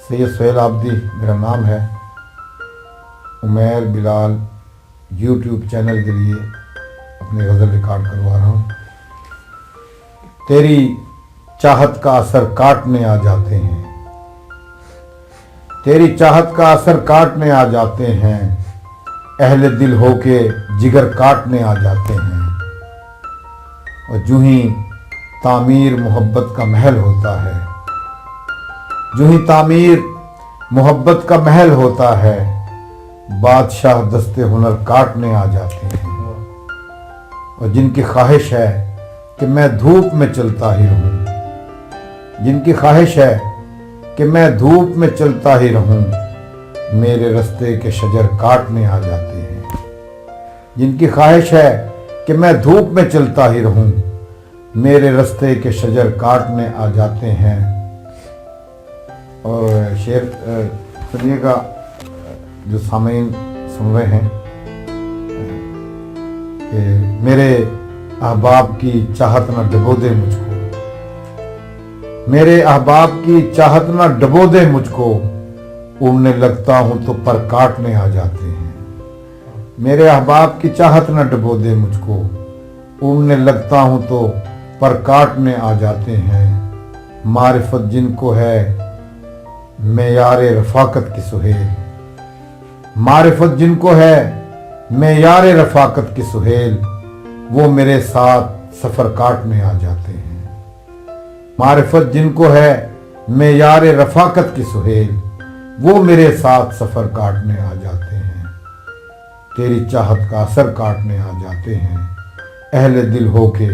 सैयद सुहेल आबदी मेरा नाम है। उमैर बिलाल यूट्यूब चैनल के लिए अपनी गज़ल रिकॉर्ड करवा रहा हूँ। तेरी चाहत का असर काटने आ जाते हैं, तेरी चाहत का असर काटने आ जाते हैं, अहले दिल होके जिगर काटने आ जाते हैं। और जूं ही तामीर मोहब्बत का महल होता है, जूं ही तामीर मोहब्बत का महल होता है, बादशाह दस्ते हुनर काटने आ जाते हैं। और जिनकी ख्वाहिश है कि मैं धूप में चलता ही रहूं, जिनकी ख्वाहिश है कि मैं धूप में चलता ही रहूं, मेरे रास्ते के शजर काटने आ जाते हैं। जिनकी ख्वाहिश है कि मैं धूप में चलता ही रहूं, मेरे रास्ते के शजर काटने आ जाते हैं। और शेर सुनिएगा जो सामीन सुन रहे हैं कि मेरे अहबाब की चाहत न डबो दे मुझको, मेरे अहबाब की चाहत न डबो दे मुझको, उड़ने लगता हूं तो पर काटने आ जाते हैं। मेरे अहबाब की चाहत न डबो दे मुझको, उड़ने लगता हूं तो पर काटने आ जाते हैं। मारिफत जिनको है मेयारे रफाकत की सुहेल, मारिफत जिनको है मेयारे रफाकत की सुहेल, वो मेरे साथ सफ़र काटने आ जाते हैं। मारिफत जिनको है मेयारे रफाकत की सुहेल, वो मेरे साथ सफ़र काटने आ जाते हैं। तेरी चाहत का असर काटने आ जाते हैं, अहले दिल होके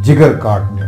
जिगर काटने